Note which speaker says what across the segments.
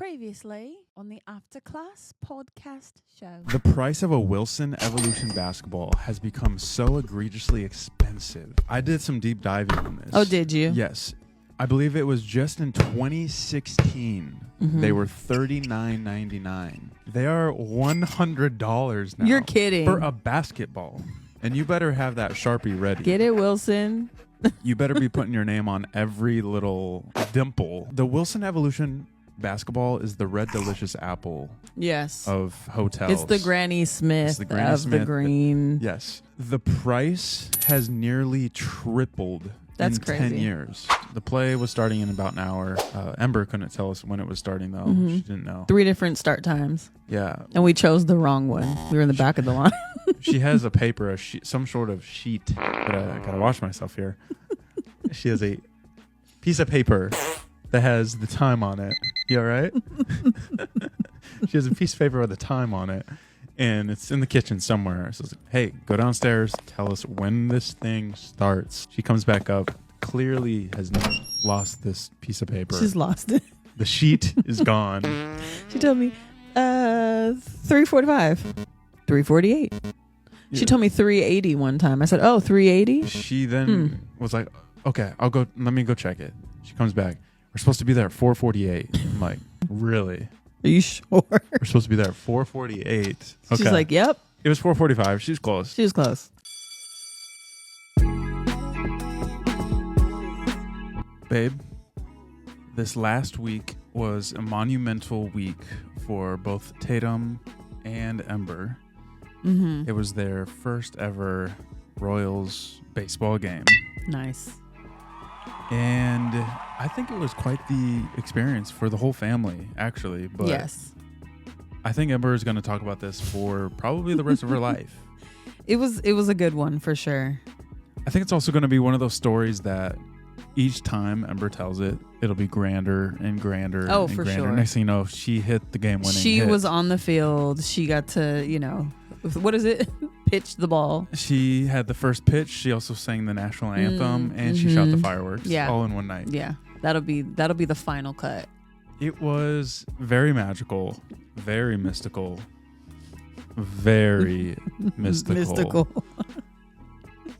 Speaker 1: Previously on the After Class podcast show.
Speaker 2: The price of a Wilson Evolution basketball has become so egregiously expensive. I did some deep diving on this.
Speaker 1: Oh, did you?
Speaker 2: Yes. I believe it was just in 2016. They were $39.99. They are $100 now.
Speaker 1: You're kidding.
Speaker 2: For a basketball. And you better have that Sharpie ready.
Speaker 1: Get it, Wilson?
Speaker 2: You better be putting your name on every little dimple. The Wilson Evolution basketball is the red delicious apple of hotels.
Speaker 1: It's the Granny Smith
Speaker 2: the
Speaker 1: green.
Speaker 2: Yes. The price has nearly tripled
Speaker 1: That's
Speaker 2: in
Speaker 1: crazy.
Speaker 2: 10 years. The play was starting in about an hour. Ember couldn't tell us when it was starting, though. She didn't know.
Speaker 1: 3 different start times.
Speaker 2: Yeah.
Speaker 1: And we chose the wrong one. We were in the back of the line.
Speaker 2: She has a paper, some sort of sheet. But I gotta wash myself here. She has a piece of paper that has the time on it. You all right? She has a piece of paper with the time on it, and it's in the kitchen somewhere. So it's like, hey, go downstairs, tell us when this thing starts. She comes back up, clearly has lost this piece of paper.
Speaker 1: She's lost it.
Speaker 2: The sheet is gone.
Speaker 1: She told me 3:45, 3:48. She told me 380 one time. I said, oh, 380?
Speaker 2: She then was like, okay, let me go check it. She comes back. We're supposed to be there at 4:48. I'm like, really?
Speaker 1: Are you sure?
Speaker 2: We're supposed to be there at 4:48. Okay.
Speaker 1: She's like, yep.
Speaker 2: It was 4:45. She's close.
Speaker 1: She was close.
Speaker 2: Babe, this last week was a monumental week for both Tatum and Ember. It was their first ever Royals baseball game.
Speaker 1: Nice.
Speaker 2: And I think it was quite the experience for the whole family, actually. But
Speaker 1: yes.
Speaker 2: I think Ember is going to talk about this for probably the rest of her life.
Speaker 1: It was a good one for sure.
Speaker 2: I think it's also going to be one of those stories that each time Ember tells it, it'll be grander and grander.
Speaker 1: Oh,
Speaker 2: and
Speaker 1: for
Speaker 2: grander.
Speaker 1: sure.
Speaker 2: Next thing you know, she hit the game-winning
Speaker 1: She
Speaker 2: hit.
Speaker 1: was on the field. She got to, what is it? Pitch the ball.
Speaker 2: She had the first pitch. She also sang the national anthem, and she shot the fireworks all in one night.
Speaker 1: Yeah, that'll be the final cut.
Speaker 2: It was very magical, very mystical, very mystical.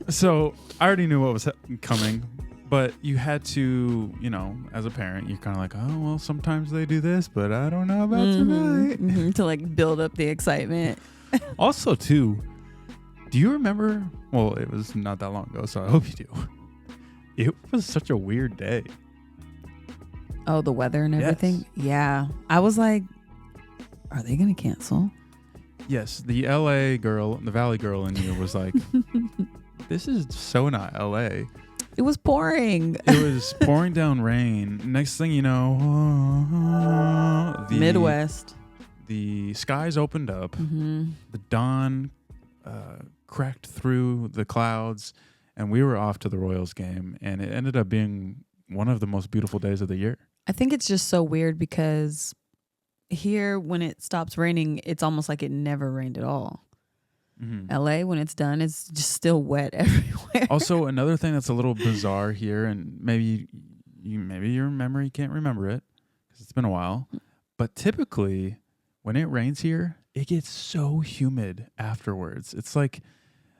Speaker 2: So I already knew what was coming, but you had to, as a parent, you're kind of like, oh, well, sometimes they do this, but I don't know about tonight.
Speaker 1: To build up the excitement.
Speaker 2: Also, too, do you remember? Well, it was not that long ago, so I hope you do. It was such a weird day.
Speaker 1: Oh, the weather and everything?
Speaker 2: Yes.
Speaker 1: Yeah. I was like, are they going to cancel?
Speaker 2: Yes, the LA girl, the Valley girl in you was like, this is so not LA.
Speaker 1: It was pouring.
Speaker 2: It was pouring down rain. Next thing you know, the
Speaker 1: Midwest.
Speaker 2: The skies opened up.
Speaker 1: Mm-hmm.
Speaker 2: The dawn cracked through the clouds, and we were off to the Royals game, and it ended up being one of the most beautiful days of the year.
Speaker 1: I think it's just so weird because here, when it stops raining, it's almost like it never rained at all. LA, when it's done, it's just still wet everywhere.
Speaker 2: Also, another thing that's a little bizarre here, and maybe your memory can't remember it because it's been a while, but typically when it rains here, it gets so humid afterwards. It's like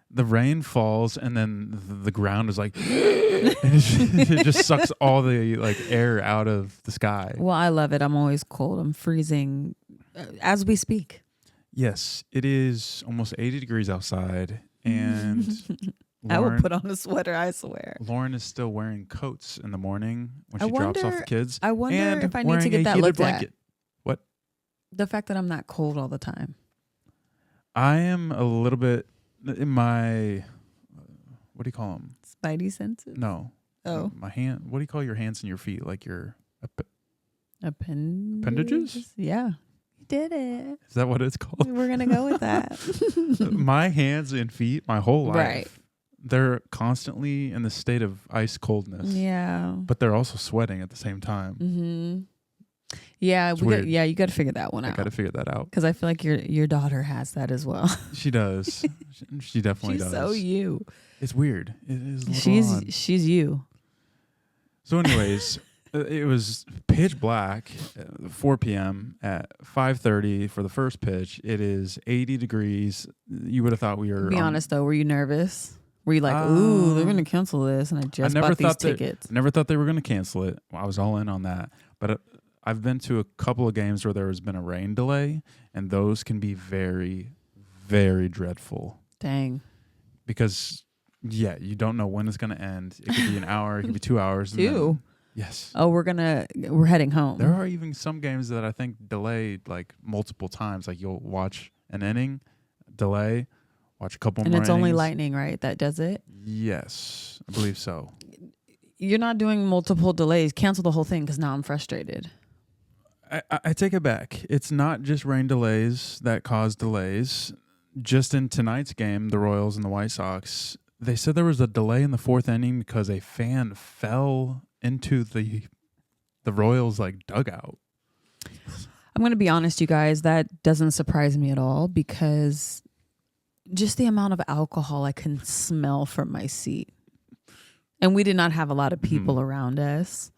Speaker 2: the rain falls and then the ground is like, and it just sucks all the air out of the sky.
Speaker 1: Well, I love it. I'm always cold. I'm freezing as we speak.
Speaker 2: Yes, it is almost 80 degrees outside, and
Speaker 1: I will put on a sweater, I swear.
Speaker 2: Lauren is still wearing coats in the morning when she drops off the kids.
Speaker 1: I wonder
Speaker 2: and
Speaker 1: if I need to get that looked at.
Speaker 2: What?
Speaker 1: The fact that I'm not cold all the time.
Speaker 2: I am a little bit in my, what do you call them?
Speaker 1: Spidey senses?
Speaker 2: No.
Speaker 1: Oh.
Speaker 2: My hand. What do you call your hands and your feet? Like your
Speaker 1: appendages? Yeah. You did it.
Speaker 2: Is that what it's called?
Speaker 1: We're going to go with that.
Speaker 2: My hands and feet, my whole life.
Speaker 1: Right.
Speaker 2: They're constantly in the state of ice coldness.
Speaker 1: Yeah.
Speaker 2: But they're also sweating at the same time.
Speaker 1: Mm-hmm. Yeah, you got to figure that one out.
Speaker 2: I got to figure that out.
Speaker 1: Because I feel like your daughter has that as well.
Speaker 2: She does. She definitely does.
Speaker 1: She's so you.
Speaker 2: It's weird. It is a little odd.
Speaker 1: She's you.
Speaker 2: So anyways, It was pitch black, 4 p.m. at 5:30 for the first pitch. It is 80 degrees. You would have thought we were.
Speaker 1: Be honest though, were you nervous? Were you like, ooh, they're gonna cancel this, and I just bought these tickets?
Speaker 2: Never thought they were gonna cancel it. I was all in on that, but I've been to a couple of games where there has been a rain delay, and those can be very, very dreadful.
Speaker 1: Dang.
Speaker 2: Because you don't know when it's gonna end. It could be an hour. It could be 2 hours.
Speaker 1: 2.
Speaker 2: Yes.
Speaker 1: Oh, we're heading home.
Speaker 2: There are even some games that I think delayed like multiple times. Like you'll watch an inning, delay, watch a couple more innings.
Speaker 1: And it's only lightning, right? That does it?
Speaker 2: Yes, I believe so.
Speaker 1: You're not doing multiple delays. Cancel the whole thing because now I'm frustrated.
Speaker 2: I take it back. It's not just rain delays that cause delays. Just in tonight's game, the Royals and the White Sox, they said there was a delay in the 4th inning because a fan fell into the Royals like dugout.
Speaker 1: I'm going to be honest, you guys, that doesn't surprise me at all because just the amount of alcohol I can smell from my seat. And we did not have a lot of people around us.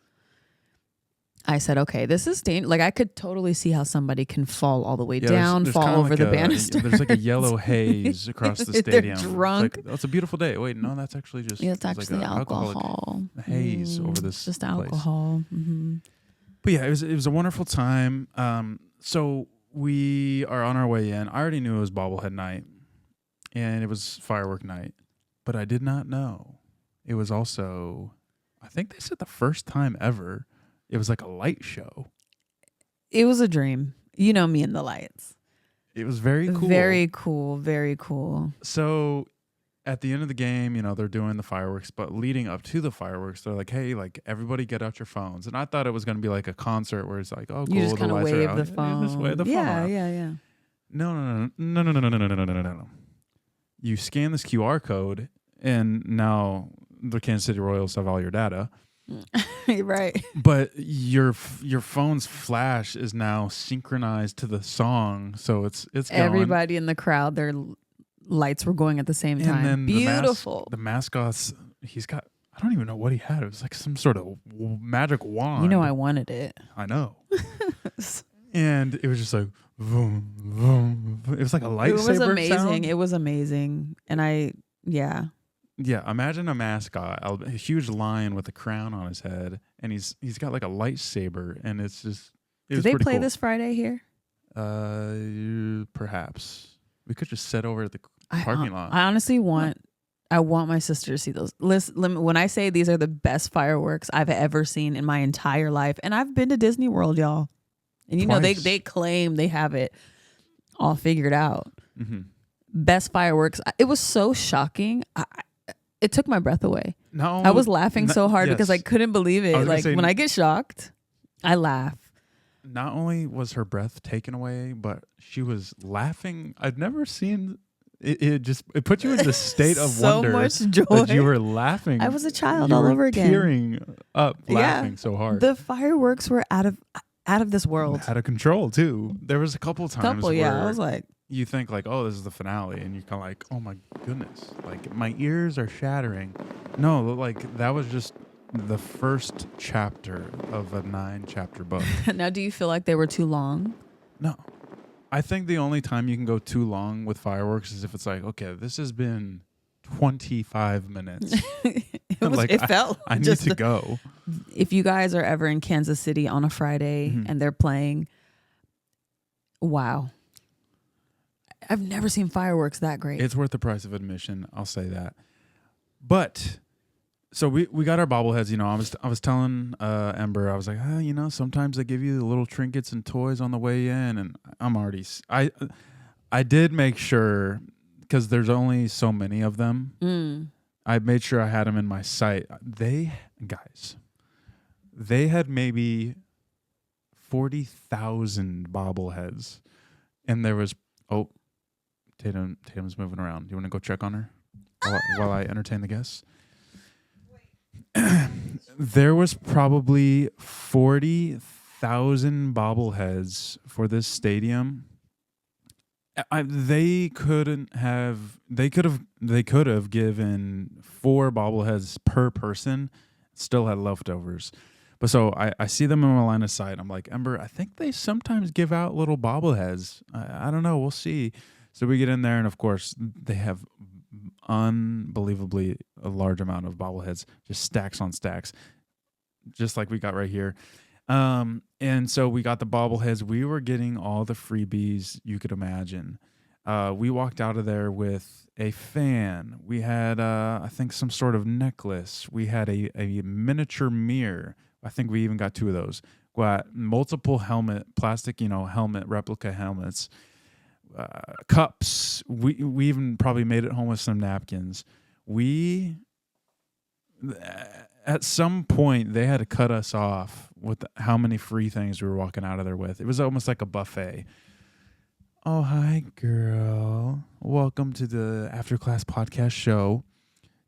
Speaker 1: I said, okay, this is dangerous. Like I could totally see how somebody can fall all the way down, fall over like the banister.
Speaker 2: There's like a yellow haze across the stadium.
Speaker 1: They're drunk.
Speaker 2: It's like, it's a beautiful day. Wait, no, that's actually just
Speaker 1: it's actually
Speaker 2: like
Speaker 1: alcohol.
Speaker 2: Haze over this.
Speaker 1: Just
Speaker 2: place.
Speaker 1: alcohol. Mm-hmm.
Speaker 2: But yeah, it was a wonderful time. So we are on our way in. I already knew it was bobblehead night, and it was firework night, but I did not know it was also. I think they said the first time ever. It was like a light show.
Speaker 1: It was a dream. You know me and the lights.
Speaker 2: It was very cool.
Speaker 1: Very cool. Very cool.
Speaker 2: So at the end of the game, they're doing the fireworks, but leading up to the fireworks, they're like, hey, like everybody get out your phones. And I thought it was going to be like a concert where it's like, oh, cool.
Speaker 1: You just kind of wave the phone.
Speaker 2: You just wave the phone.
Speaker 1: Yeah.
Speaker 2: No. You scan this QR code, and now the Kansas City Royals have all your data.
Speaker 1: Right.
Speaker 2: But your phone's flash is now synchronized to the song, so it's going.
Speaker 1: Everybody in the crowd, their lights were going at the same time. And then beautiful.
Speaker 2: The mascot's he's got. I don't even know what he had. It was like some sort of magic wand.
Speaker 1: I wanted it.
Speaker 2: I know. And it was just like boom, boom. It was like a lightsaber.
Speaker 1: It was amazing.
Speaker 2: Sound.
Speaker 1: It was amazing, and
Speaker 2: Yeah, imagine a mascot, a huge lion with a crown on his head, and he's got like a lightsaber, and it's just.
Speaker 1: Do they play this Friday here?
Speaker 2: Perhaps we could just sit over at the parking lot.
Speaker 1: I honestly want my sister to see those. Listen, when I say these are the best fireworks I've ever seen in my entire life, and I've been to Disney World, y'all, and they claim they have it all figured out. Mm-hmm. Best fireworks. It was so shocking. It took my breath away. I was laughing so hard because I couldn't believe it. Like when I get shocked, I laugh.
Speaker 2: Not only was her breath taken away, but she was laughing. I've never seen it. It put you in the state of
Speaker 1: so
Speaker 2: wonder
Speaker 1: much joy.
Speaker 2: That you were laughing.
Speaker 1: I was a child all over again,
Speaker 2: tearing up, laughing so hard.
Speaker 1: The fireworks were out of this world,
Speaker 2: out of control too. There was a couple times where
Speaker 1: I was like.
Speaker 2: You think like, oh, this is the finale, and you're kind of like, oh my goodness, like my ears are shattering. No, like that was just the first chapter of a 9-chapter book.
Speaker 1: Now, do you feel like they were too long?
Speaker 2: No, I think the only time you can go too long with fireworks is if it's like, okay, this has been 25 minutes.
Speaker 1: It felt.
Speaker 2: I need to go.
Speaker 1: If you guys are ever in Kansas City on a Friday and they're playing, wow. I've never seen fireworks that great.
Speaker 2: It's worth the price of admission. I'll say that. But so we got our bobbleheads. I was telling Ember, I was like, sometimes they give you the little trinkets and toys on the way in, and I'm already. I did make sure because there's only so many of them. I made sure I had them in my sight. They had maybe 40,000 bobbleheads, and there was Tatum's moving around. Do you want to go check on her while I entertain the guests? There was probably 40,000 bobbleheads for this stadium. They could have given 4 bobbleheads per person, still had leftovers. But so I see them in my line of sight. I'm like, Ember, I think they sometimes give out little bobbleheads. I don't know. We'll see. So we get in there, and of course, they have unbelievably a large amount of bobbleheads, just stacks on stacks, just like we got right here. And so we got the bobbleheads. We were getting all the freebies you could imagine. We walked out of there with a fan. We had, I think, some sort of necklace. We had a miniature mirror. I think we even got 2 of those. Got multiple plastic, helmet, replica helmets, cups. We even probably made it home with some napkins. At some point, they had to cut us off with how many free things we were walking out of there with. It was almost like a buffet. Oh, hi, girl. Welcome to the After Class Podcast show.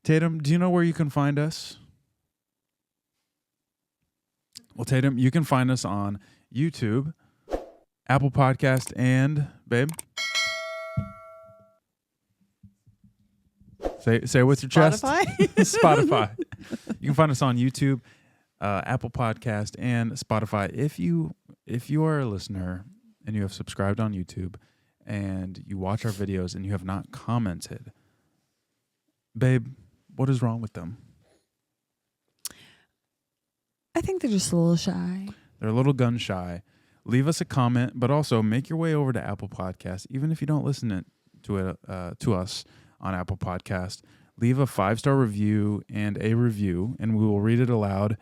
Speaker 2: Tatum, do you know where you can find us? Well, Tatum, you can find us on YouTube, Apple Podcast, and, babe? Say it with your chest. Spotify. You can find us on YouTube, Apple Podcast, and Spotify. If you are a listener and you have subscribed on YouTube and you watch our videos and you have not commented, babe, what is wrong with them?
Speaker 1: I think they're just a little shy.
Speaker 2: They're a little gun shy. Leave us a comment, but also make your way over to Apple Podcast, even if you don't listen to us on Apple Podcast. Leave a 5-star review and a review, and we will read it aloud.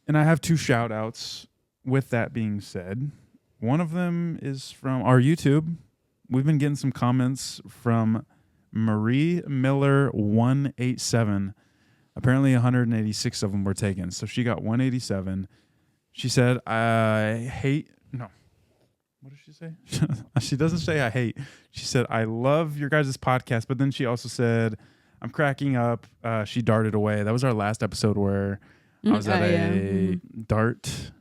Speaker 2: And I have 2 shout-outs with that being said. One of them is from our YouTube. We've been getting some comments from Marie Miller 187. Apparently 186 of them were taken. So she got 187. She said, what did she say? She doesn't say I hate. She said, I love your guys' podcast. But then she also said, I'm cracking up. She darted away. That was our last episode where I was at a dart.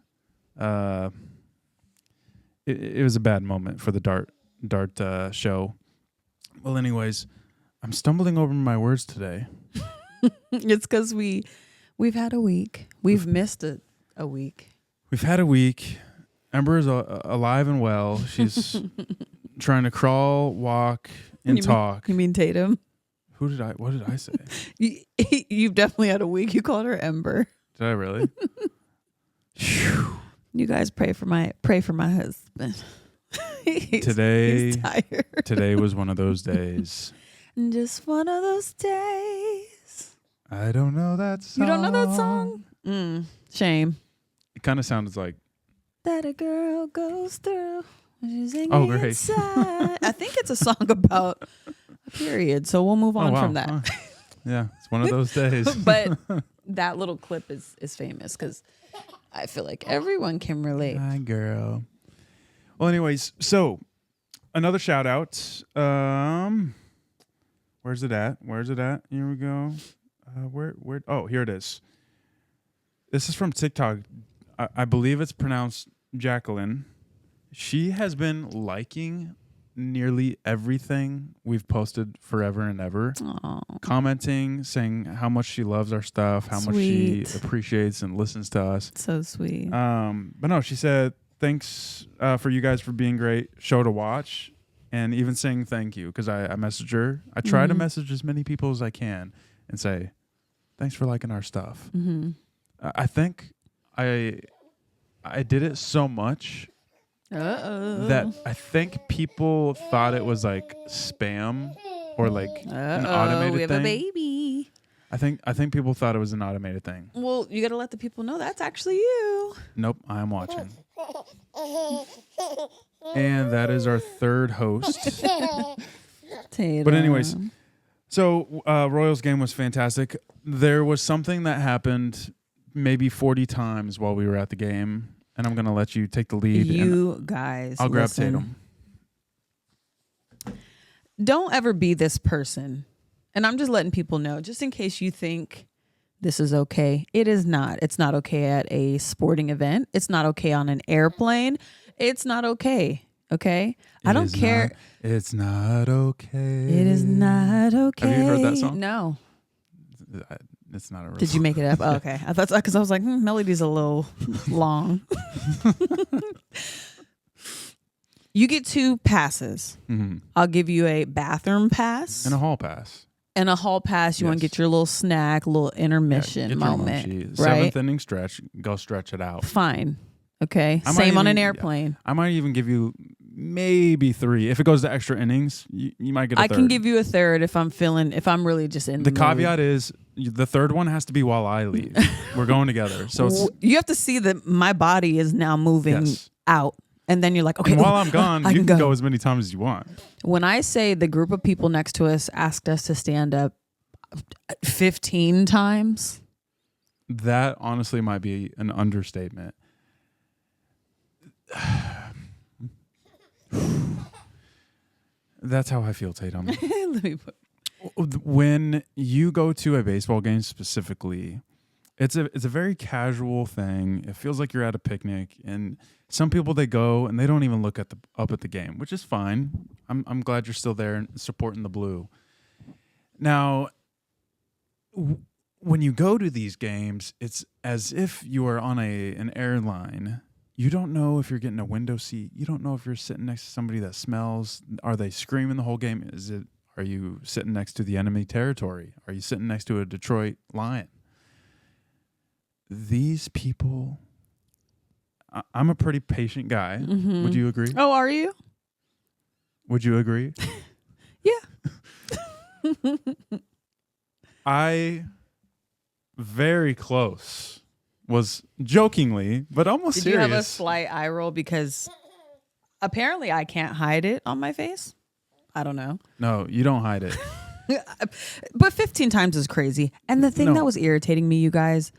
Speaker 2: It was a bad moment for the dart show. Well, anyways, I'm stumbling over my words today.
Speaker 1: It's because we've had a week. We've missed a week.
Speaker 2: We've had a week. Ember is alive and well. She's trying to crawl, walk, and talk.
Speaker 1: You mean Tatum?
Speaker 2: What did I say?
Speaker 1: You've definitely had a week. You called her Ember.
Speaker 2: Did I really?
Speaker 1: You guys pray for my husband. He's tired.
Speaker 2: Today was one of those days.
Speaker 1: Just one of those days.
Speaker 2: I don't know that song.
Speaker 1: You don't know that song? Shame.
Speaker 2: It kind of sounds like
Speaker 1: that a girl goes through. She's
Speaker 2: great.
Speaker 1: Inside. I think it's a song about a period, so we'll move on from that.
Speaker 2: Yeah, it's one of those days.
Speaker 1: But that little clip is famous because I feel like everyone can relate.
Speaker 2: Hi, girl. Well, anyways, so another shout out. Where's it at? Here we go. Where? Oh, here it is. This is from TikTok. I believe it's pronounced Jacqueline. She has been liking nearly everything we've posted forever and ever.
Speaker 1: Aww.
Speaker 2: Commenting, saying how much she loves our stuff, how much she appreciates and listens to us.
Speaker 1: So sweet.
Speaker 2: But no, she said, thanks for you guys for being great show to watch, and even saying thank you, because I messaged her. I try to message as many people as I can and say, thanks for liking our stuff.
Speaker 1: Mm-hmm.
Speaker 2: I think I did it so much that I think people thought it was like spam or like an automated
Speaker 1: we have
Speaker 2: thing.
Speaker 1: A baby.
Speaker 2: I think people thought it was an automated thing.
Speaker 1: Well, you got to let the people know that's actually you.
Speaker 2: Nope, I am watching. And that is our third host. But anyways, so Royals game was fantastic. There was something that happened maybe 40 times while we were at the game, and I'm going to let you take the lead.
Speaker 1: You guys,
Speaker 2: I'll grab Tatum.
Speaker 1: Don't ever be this person. And I'm just letting people know, just in case you think this is okay. It is not. It's not okay at a sporting event. It's not okay on an airplane. It's not okay. Okay? I don't care.
Speaker 2: It's not okay.
Speaker 1: It is not okay.
Speaker 2: Have you heard that song?
Speaker 1: No.
Speaker 2: It's not a real
Speaker 1: Did you make it up? Oh, okay. I thought because I was like, melody's a little long. You get 2 passes.
Speaker 2: Mm-hmm.
Speaker 1: I'll give you a bathroom pass
Speaker 2: And a hall pass.
Speaker 1: And a hall pass. You want to get your little snack, little intermission moment, right?
Speaker 2: 7th inning stretch. Go stretch it out.
Speaker 1: Fine. Okay. Same on an airplane.
Speaker 2: I might even give you maybe 3. If it goes to extra innings, you might get a third.
Speaker 1: I can give you a third if I'm really just in the mood.
Speaker 2: Caveat is the third one has to be while I leave. We're going together. So
Speaker 1: you have to see that my body is now moving out. And then you're like, okay.
Speaker 2: And while I'm gone, you can go as many times as you want.
Speaker 1: When I say the group of people next to us asked us to stand up 15 times.
Speaker 2: That honestly might be an understatement. That's how I feel, Tatum. When you go to a baseball game specifically, it's a very casual thing. It feels like you're at a picnic, and some people, they go and they don't even look up at the game, which is fine. I'm glad you're still there and supporting the blue. Now, when you go to these games, it's as if you are on an airline. You don't know if you're getting a window seat. You don't know if you're sitting next to somebody that smells. Are they screaming the whole game? Are you sitting next to the enemy territory? Are you sitting next to a Detroit Lion? These people, I'm a pretty patient guy. Mm-hmm. Would you agree?
Speaker 1: Oh, are you?
Speaker 2: Would you agree?
Speaker 1: Yeah.
Speaker 2: I very close was jokingly, but almost
Speaker 1: Did
Speaker 2: serious.
Speaker 1: You have a slight eye roll because apparently I can't hide it on my face? I don't know.
Speaker 2: No, you don't hide it.
Speaker 1: But 15 times is crazy. And the thing that was irritating me, you guys,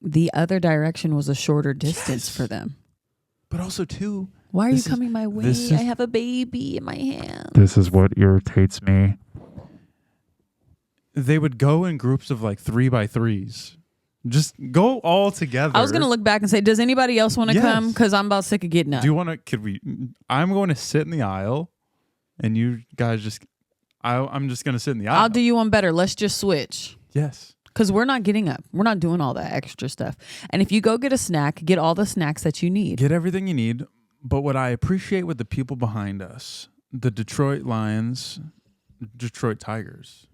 Speaker 1: the other direction was a shorter distance for them.
Speaker 2: But also, too,
Speaker 1: why are you coming my way? I have a baby in my hand.
Speaker 2: This is what irritates me. They would go in groups of like 3x3s. Just go all together.
Speaker 1: I was going to look back and say, does anybody else want to come? Because I'm about sick of getting up.
Speaker 2: Do you want to, I'm going to sit in the aisle and you guys I'm just going to sit in the aisle.
Speaker 1: I'll do you one better. Let's just switch.
Speaker 2: Yes.
Speaker 1: Because we're not getting up. We're not doing all that extra stuff. And if you go get a snack, get all the snacks that you need.
Speaker 2: Get everything you need. But what I appreciate with the people behind us, the Detroit Lions, Detroit Tigers.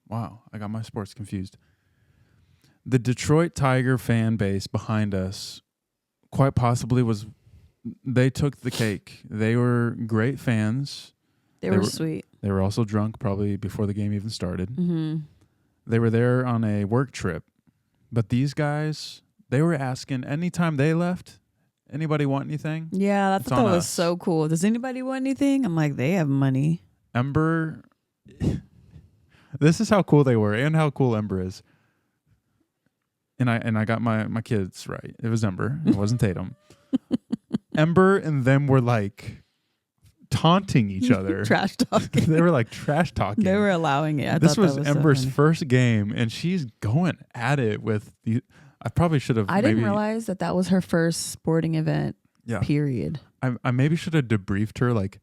Speaker 2: Wow, I got my sports confused. The Detroit Tiger fan base behind us quite possibly they took the cake. They were great fans.
Speaker 1: They were sweet.
Speaker 2: They were also drunk probably before the game even started.
Speaker 1: Mm-hmm.
Speaker 2: They were there on a work trip. But these guys, they were asking anytime they left, anybody want anything?
Speaker 1: Yeah, I thought that was so cool. Does anybody want anything? I'm like, they have money.
Speaker 2: Ember, this is how cool they were and how cool Ember is. And I got my kids right. It was Ember. It wasn't Tatum. Ember and them were like taunting each other.
Speaker 1: Trash talking.
Speaker 2: They were like trash talking.
Speaker 1: They were allowing it.
Speaker 2: This was Ember's first game, and she's going at it with the. I probably should have.
Speaker 1: I didn't realize that was her first sporting event.
Speaker 2: Yeah.
Speaker 1: Period.
Speaker 2: I maybe should have debriefed her like,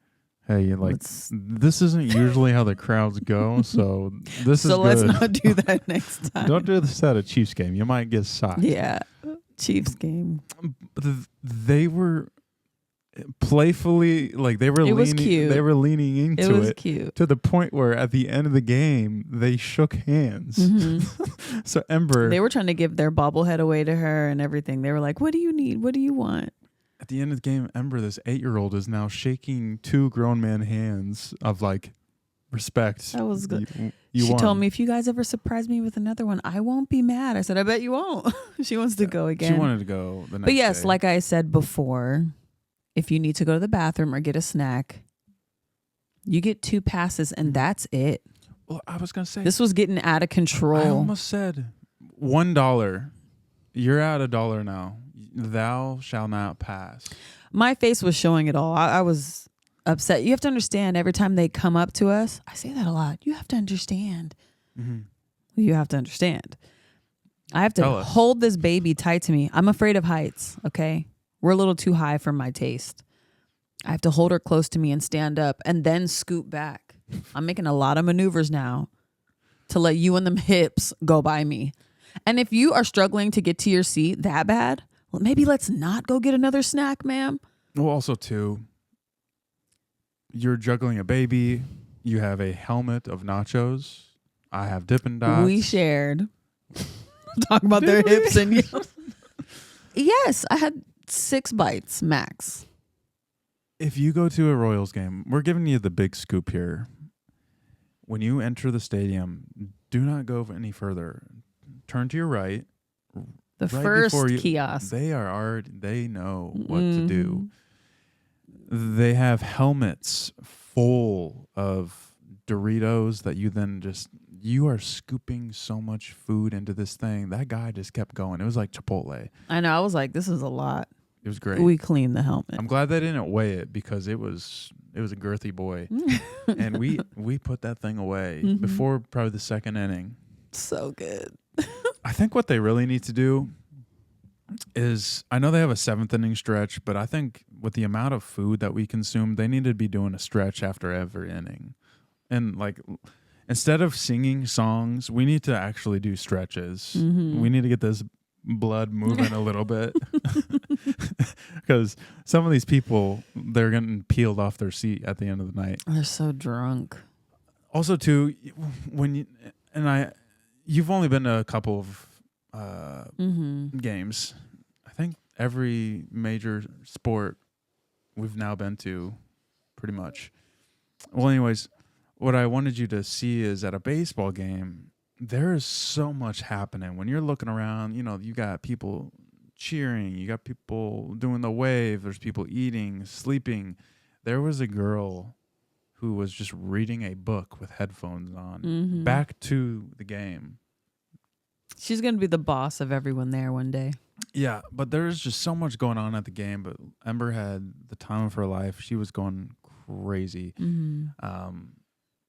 Speaker 2: hey, like this isn't usually how the crowds go, so this is good.
Speaker 1: So let's not do that next time.
Speaker 2: Don't do this at a Chiefs game. You might get socked.
Speaker 1: Yeah, Chiefs game.
Speaker 2: They were playfully they were
Speaker 1: cute.
Speaker 2: They were leaning into it.
Speaker 1: It was cute
Speaker 2: to the point where at the end of the game they shook hands. Mm-hmm. So Ember,
Speaker 1: they were trying to give their bobblehead away to her and everything. They were like, "What do you need? What do you want?"
Speaker 2: At the end of the game, Ember, this 8-year-old, is now shaking 2 grown man hands of respect.
Speaker 1: That was good.
Speaker 2: She
Speaker 1: won. Told me, if you guys ever surprise me with another one, I won't be mad. I said, I bet you won't. She wants to go again.
Speaker 2: She wanted to go the next
Speaker 1: But yes,
Speaker 2: day.
Speaker 1: like I said before, if you need to go to the bathroom or get a snack, you get 2 passes and that's it.
Speaker 2: Well, I was going to say.
Speaker 1: This was getting out of control.
Speaker 2: I almost said $1. You're at $1 now. Thou shall not pass.
Speaker 1: My face was showing it all. I was upset. You have to understand, every time they come up to us, I say that a lot. You have to understand. Mm-hmm. You have to understand. I have to hold this baby tight to me. I'm afraid of heights, okay? We're a little too high for my taste. I have to hold her close to me and stand up and then scoot back. I'm making a lot of maneuvers now. to let you and them hips go by me. And if you are struggling to get to your seat that bad, well, maybe let's not go get another snack, ma'am.
Speaker 2: Well, also, too, you're juggling a baby. You have a helmet of nachos. I have Dippin' Dots.
Speaker 1: We shared. Talk about their hips and yes, I had 6 bites max.
Speaker 2: If you go to a Royals game, we're giving you the big scoop here. When you enter the stadium, do not go any further. Turn to your right.
Speaker 1: The
Speaker 2: right
Speaker 1: first kiosk.
Speaker 2: They know what to do. They have helmets full of Doritos that you are scooping so much food into this thing. That guy just kept going. It was like Chipotle.
Speaker 1: I know. I was like, this is a lot.
Speaker 2: It was great.
Speaker 1: We cleaned the helmet.
Speaker 2: I'm glad they didn't weigh it because it was a girthy boy. And we put that thing away before probably the second inning.
Speaker 1: So good.
Speaker 2: I think what they really need to do is, I know they have a 7th inning stretch, but I think with the amount of food that we consume, they need to be doing a stretch after every inning. And like, instead of singing songs, we need to actually do stretches. We need to get this blood moving a little bit. Because some of these people, they're getting peeled off their seat at the end of the night.
Speaker 1: They're so drunk.
Speaker 2: Also, too, you've only been to a couple of games. I think every major sport we've now been to, pretty much. Well, anyways, what I wanted you to see is at a baseball game, there is so much happening. When you're looking around, you got people cheering, you got people doing the wave, there's people eating, sleeping. There was a girl who was just reading a book with headphones on back to the game.
Speaker 1: She's going to be the boss of everyone there one day.
Speaker 2: Yeah, but there's just so much going on at the game. But Ember had the time of her life. She was going crazy.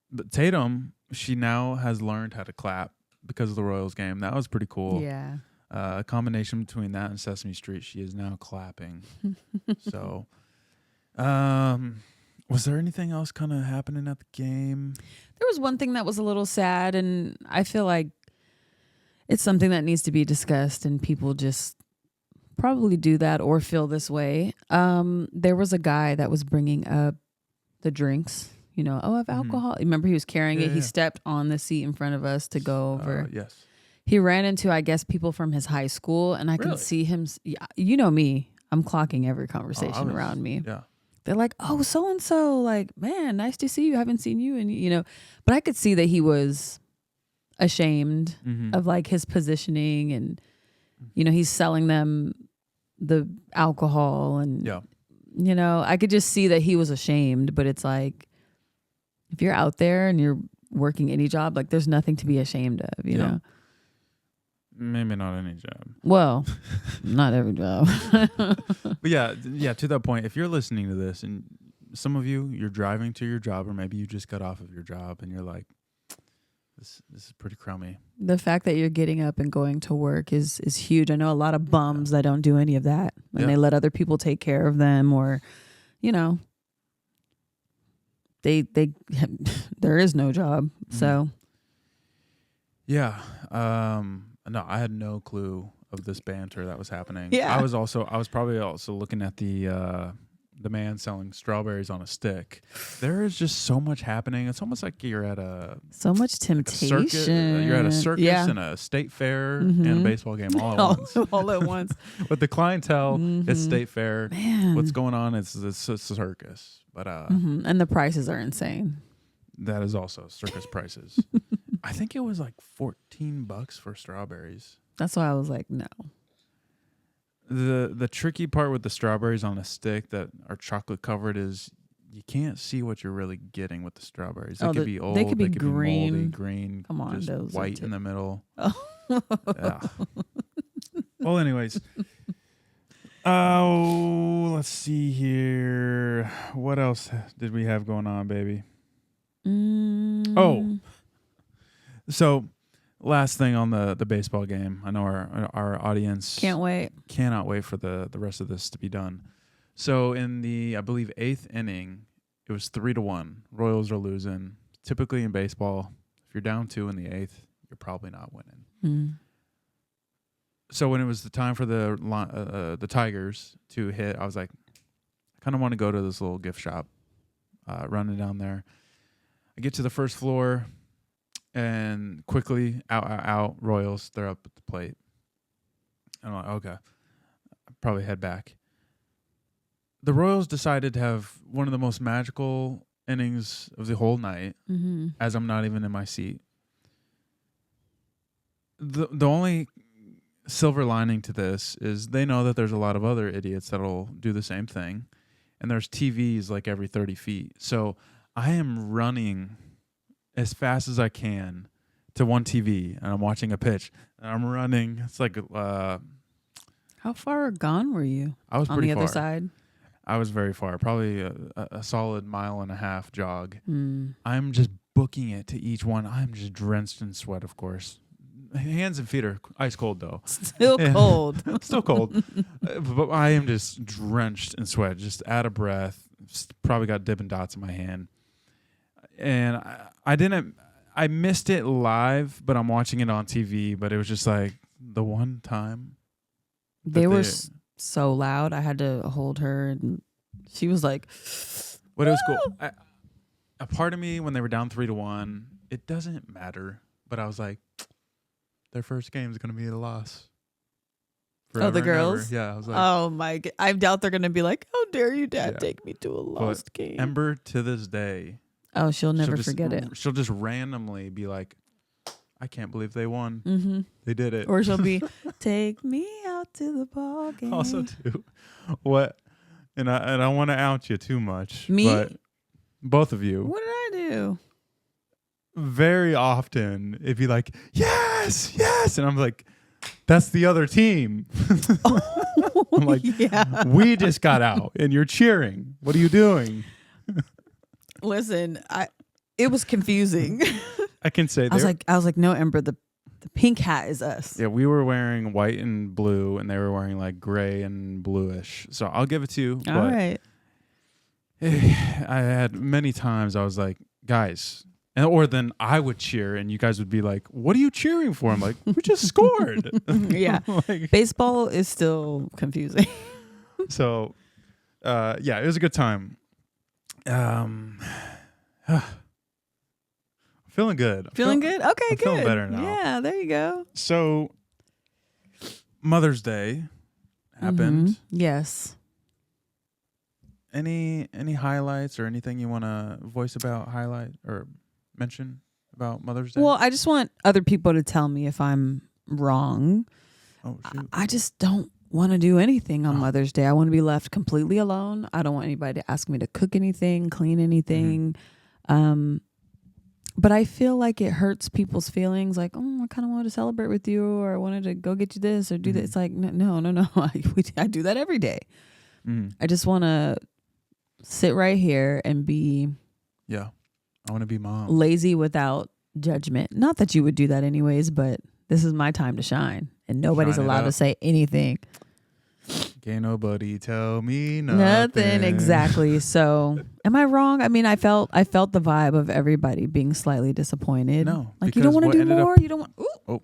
Speaker 2: But Tatum, she now has learned how to clap because of the Royals game. That was pretty cool.
Speaker 1: Yeah.
Speaker 2: A combination between that and Sesame Street. She is now clapping. So, was there anything else kind of happening at the game?
Speaker 1: There was one thing that was a little sad, and I feel like it's something that needs to be discussed, and people just probably do that or feel this way. There was a guy that was bringing up the drinks, I have alcohol. Remember, he was carrying it. He stepped on the seat in front of us to go over.
Speaker 2: Yes.
Speaker 1: He ran into, I guess, people from his high school, and I could see him. You know me. I'm clocking every conversation around me.
Speaker 2: Yeah.
Speaker 1: They're like, oh, so-and-so, like, man, nice to see you. Haven't seen you. And, but I could see that he was ashamed of like his positioning, and he's selling them the alcohol, and I could just see that he was ashamed. But it's like, if you're out there and you're working any job, like, there's nothing to be ashamed of, you know.
Speaker 2: Maybe not any job.
Speaker 1: Well, not every job.
Speaker 2: But yeah, to that point, if you're listening to this and some of you're driving to your job, or maybe you just got off of your job and you're like, This is pretty crummy.
Speaker 1: The fact that you're getting up and going to work is huge. I know a lot of bums that don't do any of that, and they let other people take care of them, or, they there is no job. So,
Speaker 2: yeah. No, I had no clue of this banter that was happening.
Speaker 1: Yeah.
Speaker 2: I was probably also looking at the man selling strawberries on a stick. There is just so much happening. It's almost like you're at
Speaker 1: so much temptation.
Speaker 2: You're at a circus and a state fair and a baseball game all at once.
Speaker 1: All at once.
Speaker 2: With the clientele, it's state fair.
Speaker 1: Man.
Speaker 2: What's going on? It's a circus. But
Speaker 1: and the prices are insane.
Speaker 2: That is also circus prices. I think it was like $14 for strawberries.
Speaker 1: That's why I was like, no.
Speaker 2: The tricky part with the strawberries on a stick that are chocolate covered is you can't see what you're really getting with the strawberries. They could be old.
Speaker 1: They could be green.
Speaker 2: Moldy, green.
Speaker 1: Come on,
Speaker 2: just
Speaker 1: those
Speaker 2: white in the middle.
Speaker 1: Oh.
Speaker 2: Yeah. Well, anyways. Oh, let's see here. What else did we have going on, baby? Oh. So, last thing on the baseball game. I know our audience cannot wait for the rest of this to be done. So in the, I believe, 8th inning, it was 3-1. Royals are losing. Typically in baseball, If you're down 2 in the 8th, you're probably not winning.
Speaker 1: Mm.
Speaker 2: So when it was the time for the Tigers to hit, I was like, I kind of want to go to this little gift shop, running down there. I get to the first floor, and quickly out Royals. They're up at the plate. And I'm like, okay, I'll probably head back. The Royals decided to have one of the most magical innings of the whole night, as I'm not even in my seat. The only silver lining to this is they know that there's a lot of other idiots that'll do the same thing, and there's TVs like every 30 feet. So I am running as fast as I can to one TV, and I'm watching a pitch, and I'm running. It's like
Speaker 1: how far gone were you?
Speaker 2: I was
Speaker 1: on
Speaker 2: pretty
Speaker 1: the
Speaker 2: far.
Speaker 1: other side.
Speaker 2: I was very far, probably a solid 1.5 mile jog.
Speaker 1: Mm.
Speaker 2: I'm just booking it to each one. I'm just drenched in sweat, of course. Hands and feet are ice cold, though.
Speaker 1: Still cold.
Speaker 2: Still cold. But I am just drenched in sweat, just out of breath. Probably got Dippin' Dots in my hand. And I missed it live, but I'm watching it on TV. But it was just like the one time.
Speaker 1: They were so loud. I had to hold her, and she was like,
Speaker 2: but it was cool. A part of me, when they were down 3-1, it doesn't matter. But I was like, their first game is going to be a loss.
Speaker 1: Oh, the girls?
Speaker 2: Yeah. I was like,
Speaker 1: oh my God. I doubt they're going to be like, how dare you, Dad, take me to a lost game.
Speaker 2: Ember, to this day.
Speaker 1: Oh, she'll never forget it.
Speaker 2: She'll just randomly be like, I can't believe they won.
Speaker 1: Mm-hmm.
Speaker 2: They did it.
Speaker 1: Or she'll be, take me out to the ball game.
Speaker 2: Also, too, what? And I don't want to out you too much.
Speaker 1: Me?
Speaker 2: But both of you.
Speaker 1: What did I do?
Speaker 2: Very often, it'd be like, yes, yes. And I'm like, that's the other team.
Speaker 1: Oh,
Speaker 2: I'm like,
Speaker 1: yeah.
Speaker 2: We just got out and you're cheering. What are you doing?
Speaker 1: Listen, it was confusing.
Speaker 2: I can say
Speaker 1: I was like, no, Ember, the pink hat is us.
Speaker 2: Yeah, we were wearing white and blue, and they were wearing like gray and bluish. So I'll give it to you.
Speaker 1: All right.
Speaker 2: I had many times I was like, guys, or then I would cheer, and you guys would be like, what are you cheering for? I'm like, we just scored.
Speaker 1: Yeah.
Speaker 2: Like,
Speaker 1: baseball is still confusing.
Speaker 2: So, yeah, it was a good time. Feeling good.
Speaker 1: Feeling good? Okay,
Speaker 2: I'm
Speaker 1: good.
Speaker 2: feeling better now.
Speaker 1: Yeah, there you go.
Speaker 2: So, Mother's Day happened.
Speaker 1: Mm-hmm. Yes.
Speaker 2: Any highlights or anything you want to voice about, highlight or mention about Mother's Day?
Speaker 1: Well, I just want other people to tell me if I'm wrong.
Speaker 2: Oh, shoot.
Speaker 1: I just don't want to do anything on Mother's Day. I want to be left completely alone. I don't want anybody to ask me to cook anything, clean anything. Mm-hmm. But I feel like it hurts people's feelings. Like, oh, I kind of wanted to celebrate with you, or I wanted to go get you this or do that. It's like, no. I do that every day. I just want to sit right here and be
Speaker 2: I want to be mom.
Speaker 1: Lazy without judgment. Not that you would do that anyways, but this is my time to shine, and nobody's allowed to say anything.
Speaker 2: Can't nobody tell me nothing.
Speaker 1: Nothing, exactly. So, am I wrong? I mean, I felt the vibe of everybody being slightly disappointed.
Speaker 2: No,
Speaker 1: like you don't want to do more. You don't want. Ooh.
Speaker 2: Oh,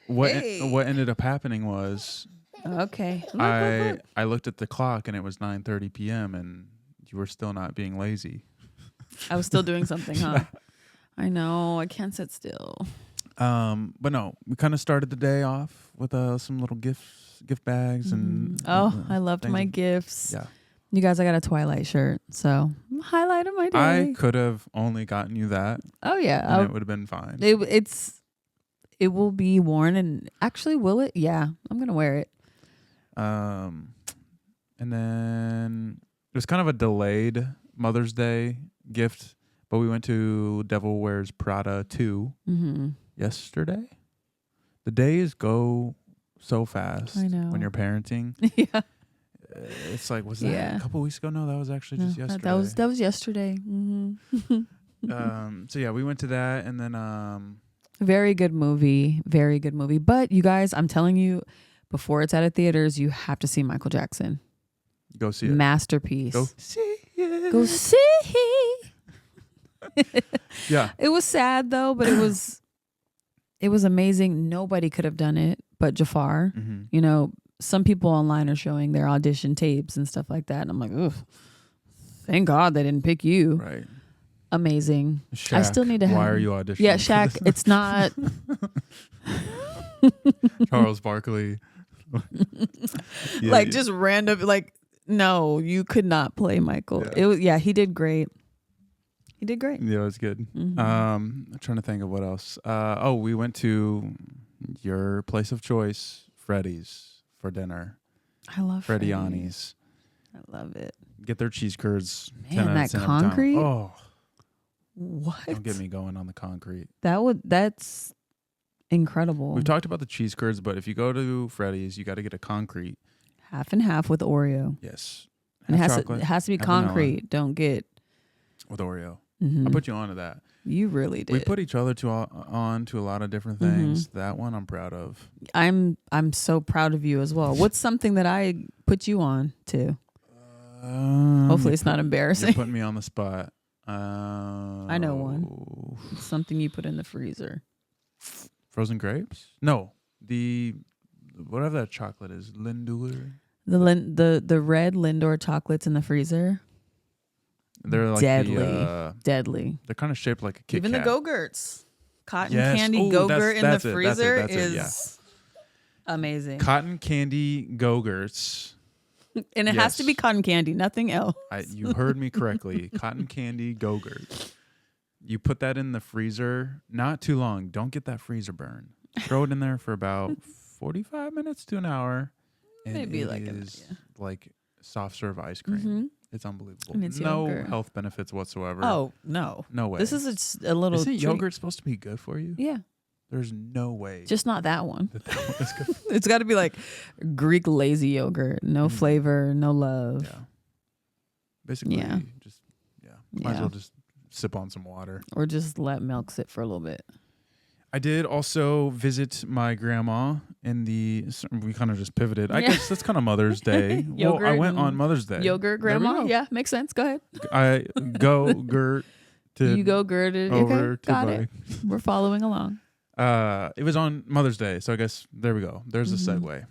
Speaker 2: what ended up happening was,
Speaker 1: okay.
Speaker 2: I looked at the clock and it was 9:30 p.m. and you were still not being lazy.
Speaker 1: I was still doing something, huh? I know. I can't sit still.
Speaker 2: But no, we kind of started the day off with some little gift bags and
Speaker 1: I loved my gifts.
Speaker 2: Yeah,
Speaker 1: you guys, I got a Twilight shirt, so highlight of my day.
Speaker 2: I could have only gotten you that.
Speaker 1: Oh yeah,
Speaker 2: and it would have been fine.
Speaker 1: It will be worn, and actually, will it? Yeah, I'm gonna wear it.
Speaker 2: And then it was kind of a delayed Mother's Day gift, but we went to Devil Wears Prada 2 yesterday. The days go so fast. I know. When you're parenting.
Speaker 1: Yeah.
Speaker 2: It's like, was that a couple weeks ago? No, that was actually just yesterday.
Speaker 1: That was yesterday.
Speaker 2: So yeah, we went to that, and then
Speaker 1: very good movie. Very good movie. But you guys, I'm telling you, before it's out of theaters, you have to see Michael Jackson.
Speaker 2: Go see it.
Speaker 1: Masterpiece.
Speaker 2: Go see it.
Speaker 1: Go see.
Speaker 2: Yeah.
Speaker 1: It was sad though, but it was amazing. Nobody could have done it but Jafar.
Speaker 2: Mm-hmm.
Speaker 1: You know, some people online are showing their audition tapes and stuff like that. And I'm like, ugh, thank God they didn't pick you.
Speaker 2: Right.
Speaker 1: Amazing.
Speaker 2: Shaq,
Speaker 1: I still need to have.
Speaker 2: Why are you auditioning?
Speaker 1: Yeah, Shaq. It's not.
Speaker 2: Charles Barkley. Yeah,
Speaker 1: like just random. Like no, you could not play Michael.
Speaker 2: Yeah.
Speaker 1: It was. Yeah, he did great. He did great.
Speaker 2: Yeah, it was good.
Speaker 1: Mm-hmm.
Speaker 2: I'm trying to think of what else. We went to your place of choice, Freddy's, for dinner.
Speaker 1: I love
Speaker 2: Freddiani's.
Speaker 1: I love it.
Speaker 2: Get their cheese curds.
Speaker 1: Man,
Speaker 2: 10 out of
Speaker 1: that
Speaker 2: 10 every time.
Speaker 1: concrete?
Speaker 2: Oh,
Speaker 1: What?
Speaker 2: don't get me going on the concrete.
Speaker 1: That's incredible.
Speaker 2: We've talked about the cheese curds, but if you go to Freddy's, you got to get a concrete.
Speaker 1: Half and half with Oreo.
Speaker 2: Yes.
Speaker 1: And
Speaker 2: Half
Speaker 1: it
Speaker 2: chocolate,
Speaker 1: has to be
Speaker 2: half vanilla
Speaker 1: concrete. Don't get.
Speaker 2: with Oreo.
Speaker 1: Mhm.
Speaker 2: I put you onto that.
Speaker 1: You really did.
Speaker 2: We put each other on to a lot of different things. That one I'm proud of.
Speaker 1: I'm so proud of you as well. What's something that I put you on to? Hopefully it's not embarrassing.
Speaker 2: You're putting me on the spot.
Speaker 1: I know one. Something you put in the freezer.
Speaker 2: Frozen grapes? No. The whatever that chocolate is, Lindor.
Speaker 1: The red Lindor chocolates in the freezer.
Speaker 2: They're like
Speaker 1: deadly.
Speaker 2: They're kind of shaped like a Kit
Speaker 1: Even
Speaker 2: Kat.
Speaker 1: the Go-Gurts. Cotton
Speaker 2: Yes.
Speaker 1: candy
Speaker 2: Ooh,
Speaker 1: Go-Gurt in the
Speaker 2: that's it,
Speaker 1: freezer
Speaker 2: that's it,
Speaker 1: is amazing.
Speaker 2: Cotton candy Go-Gurts.
Speaker 1: And it has to be cotton candy, nothing else.
Speaker 2: You heard me correctly. Cotton candy Go-Gurts. You put that in the freezer, not too long. Don't get that freezer burn. Throw it in there for about 45 minutes to an hour. And
Speaker 1: Maybe
Speaker 2: it
Speaker 1: like
Speaker 2: is like soft serve ice cream.
Speaker 1: Mm-hmm.
Speaker 2: It's unbelievable.
Speaker 1: And it's
Speaker 2: no
Speaker 1: yogurt.
Speaker 2: health benefits whatsoever.
Speaker 1: Oh, no.
Speaker 2: No way.
Speaker 1: This is a little
Speaker 2: Isn't
Speaker 1: treat.
Speaker 2: yogurt supposed to be good for you?
Speaker 1: Yeah.
Speaker 2: There's no way
Speaker 1: Just not that one.
Speaker 2: that one is good.
Speaker 1: It's got to be like Greek lazy yogurt. No flavor, no love.
Speaker 2: Yeah. Basically,
Speaker 1: Yeah.
Speaker 2: just might as well just sip on some water.
Speaker 1: Or just let milk sit for a little bit.
Speaker 2: I did also visit my grandma we kind of just pivoted. I guess that's kind of Mother's Day. Well, I went on Mother's Day.
Speaker 1: Yogurt
Speaker 2: There we
Speaker 1: grandma?
Speaker 2: go.
Speaker 1: Yeah, makes sense. Go ahead.
Speaker 2: I go-gurt to
Speaker 1: You go girded.
Speaker 2: over
Speaker 1: Okay,
Speaker 2: to
Speaker 1: got
Speaker 2: my
Speaker 1: it. We're following along.
Speaker 2: It was on Mother's Day, so I guess there we go. There's a segue.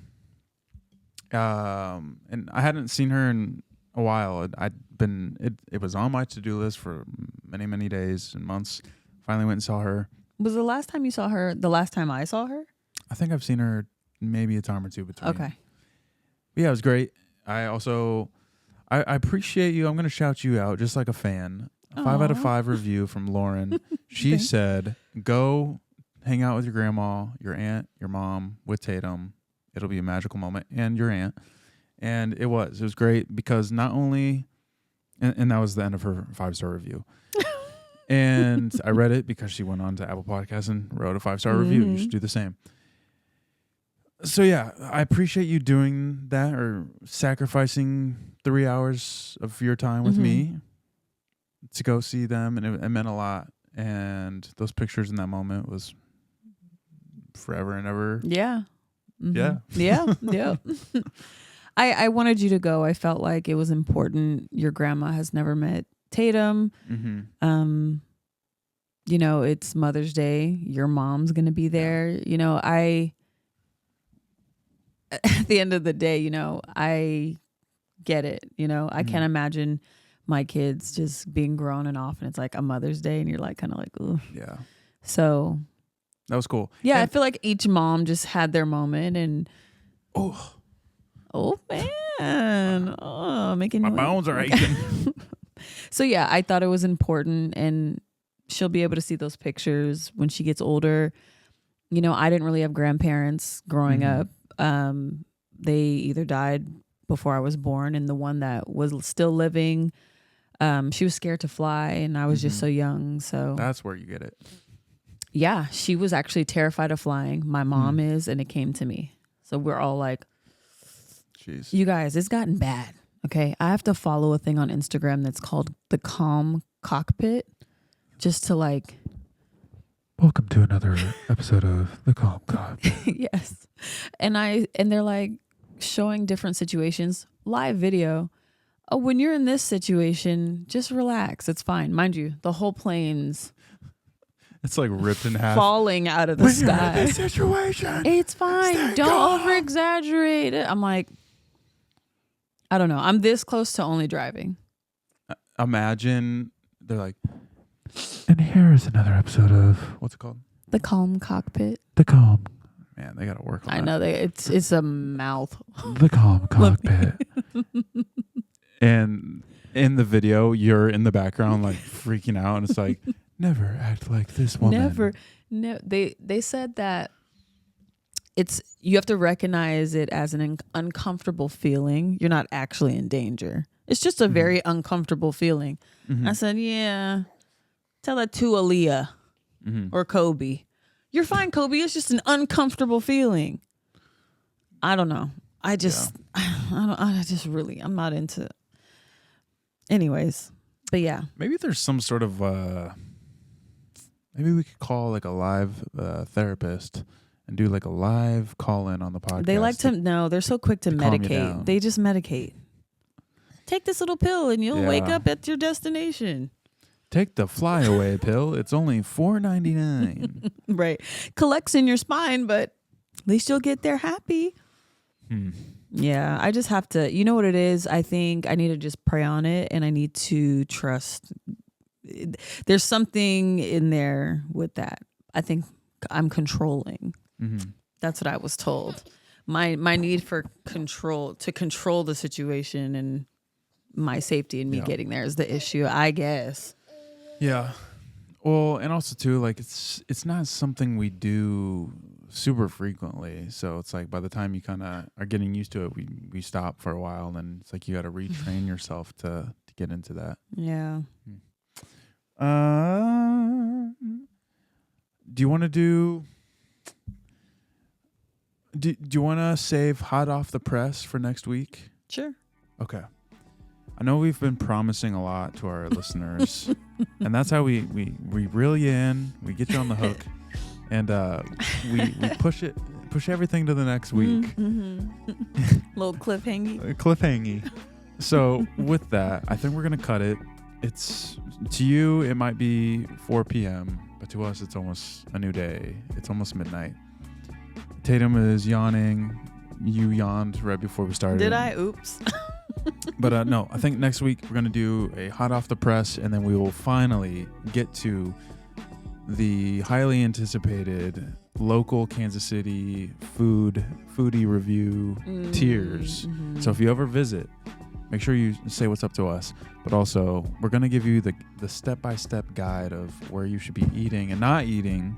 Speaker 2: And I hadn't seen her in a while. It was on my to-do list for many, many days and months. Finally went and saw her.
Speaker 1: Was the last time you saw her the last time I saw her?
Speaker 2: I think I've seen her maybe a time or two between.
Speaker 1: Okay.
Speaker 2: But yeah, it was great. I appreciate you. I'm going to shout you out just like a fan. A 5 out of 5 review from Lauren. She said, go hang out with your grandma, your aunt, your mom, with Tatum. It'll be a magical moment. And your aunt. And it was great because not only, and that was the end of her 5-star review. And I read it because she went on to Apple Podcasts and wrote a 5-star review. You should do the same. So yeah, I appreciate you doing that or sacrificing 3 hours of your time with me to go see them. And it meant a lot. And those pictures in that moment was forever and ever.
Speaker 1: Yeah.
Speaker 2: Yeah.
Speaker 1: Yeah. Yeah. I wanted you to go. I felt like it was important. Your grandma has never met Tatum. You know, it's Mother's Day. Your mom's going to be there. You know, at the end of the day, you know, I get it. You know, I can't imagine my kids just being grown and off and it's like a Mother's Day and you're like kind of like, ooh.
Speaker 2: Yeah.
Speaker 1: So
Speaker 2: that was cool.
Speaker 1: Yeah. I feel like each mom just had their moment and oh man. Oh, making
Speaker 2: my bones are aching.
Speaker 1: So yeah, I thought it was important and she'll be able to see those pictures when she gets older. You know, I didn't really have grandparents growing up. They either died before I was born and the one that was still living, she was scared to fly and I was just so young. So
Speaker 2: that's where you get it.
Speaker 1: Yeah, she was actually terrified of flying. My mom is, and it came to me. So we're all like,
Speaker 2: jeez,
Speaker 1: you guys, it's gotten bad. Okay, I have to follow a thing on Instagram that's called the Calm Cockpit, just to like.
Speaker 2: Welcome to another episode of the Calm Cockpit.
Speaker 1: Yes, and they're like showing different situations, live video Oh, when you're in this situation, just relax. It's fine. Mind you, the whole plane's
Speaker 2: It's like ripped in half.
Speaker 1: falling out of the
Speaker 2: When
Speaker 1: sky.
Speaker 2: you're in this situation,
Speaker 1: It's fine.
Speaker 2: stay
Speaker 1: Don't
Speaker 2: calm.
Speaker 1: over exaggerate it. I'm like, I don't know. I'm this close to only driving.
Speaker 2: Imagine they're like, and here is another episode of what's it called?
Speaker 1: The calm cockpit.
Speaker 2: The Calm. Man, they got to work on
Speaker 1: I
Speaker 2: that.
Speaker 1: know it's a mouth.
Speaker 2: The Calm Cockpit. And in the video, you're in the background like freaking out, and it's like, never act like this woman.
Speaker 1: Never. No, they said that you have to recognize it as an uncomfortable feeling. You're not actually in danger. It's just a very uncomfortable feeling.
Speaker 2: Mm-hmm.
Speaker 1: I said, yeah, tell that to Aaliyah or Kobe. You're fine, Kobe. It's just an uncomfortable feeling. I don't know. I'm not into. Anyways, but yeah.
Speaker 2: Maybe there's some sort of. Maybe we could call like a live therapist and do like a live call in on the podcast.
Speaker 1: They like to no. They're so quick to
Speaker 2: calm you
Speaker 1: medicate.
Speaker 2: down.
Speaker 1: They just medicate. Take this little pill and you'll wake up at your destination.
Speaker 2: Take the flyaway pill. It's only $4.99.
Speaker 1: Right. Collects in your spine, but at least you'll get there happy. Yeah, I just have to, you know what it is? I think I need to just pray on it and I need to trust. There's something in there with that. I think I'm controlling. That's what I was told. My need for control, to control the situation and my safety and me getting there is the issue, I guess.
Speaker 2: Yeah. Well, and also too, like it's not something we do super frequently. So it's like by the time you kind of are getting used to it, we stop for a while, and then it's like you got to retrain yourself to get into that.
Speaker 1: Yeah.
Speaker 2: Do you want to do you want to save hot off the press for next week?
Speaker 1: Sure.
Speaker 2: Okay. I know we've been promising a lot to our listeners, and that's how we reel you in, we get you on the hook, and we push everything to the next week.
Speaker 1: Little cliffhangy.
Speaker 2: Cliffhangy. So with that, I think we're gonna cut it. It's to you, it might be 4 p.m., but to us, it's almost a new day. It's almost midnight. Tatum is yawning. You yawned right before we started.
Speaker 1: Did I? Oops.
Speaker 2: But no, I think next week we're going to do a hot off the press, and then we will finally get to the highly anticipated local Kansas City foodie review tiers. So if you ever visit, make sure you say what's up to us. But also, we're going to give you the step-by-step guide of where you should be eating and not eating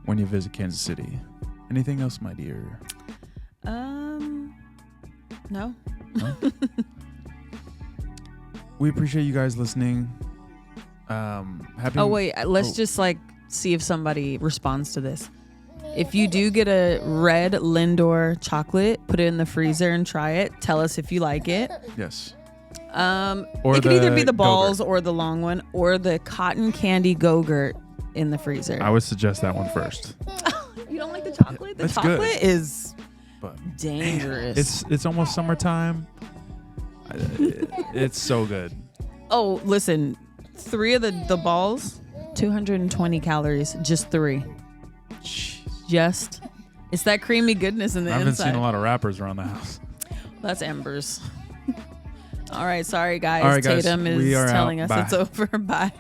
Speaker 2: when you visit Kansas City. Anything else, my dear?
Speaker 1: No.
Speaker 2: We appreciate you guys listening. Happy.
Speaker 1: Oh wait, let's just like see if somebody responds to this. If you do get a red Lindor chocolate, put it in the freezer and try it. Tell us if you like it.
Speaker 2: Yes.
Speaker 1: Or it could either be the balls or the long one, or the cotton candy Go-Gurt in the freezer.
Speaker 2: I would suggest that one first.
Speaker 1: You don't like the chocolate? The
Speaker 2: It's
Speaker 1: chocolate
Speaker 2: good.
Speaker 1: is
Speaker 2: But
Speaker 1: dangerous.
Speaker 2: it's almost summertime. It's so good.
Speaker 1: Oh, listen, 3 of the balls, 220 calories, just 3.
Speaker 2: Jeez.
Speaker 1: It's that creamy goodness in the
Speaker 2: I haven't
Speaker 1: inside.
Speaker 2: seen a lot of rappers around the house.
Speaker 1: That's Embers. All right, sorry guys.
Speaker 2: All right, guys,
Speaker 1: Tatum
Speaker 2: we
Speaker 1: is
Speaker 2: are
Speaker 1: telling
Speaker 2: out.
Speaker 1: us
Speaker 2: Bye.
Speaker 1: it's over. Bye.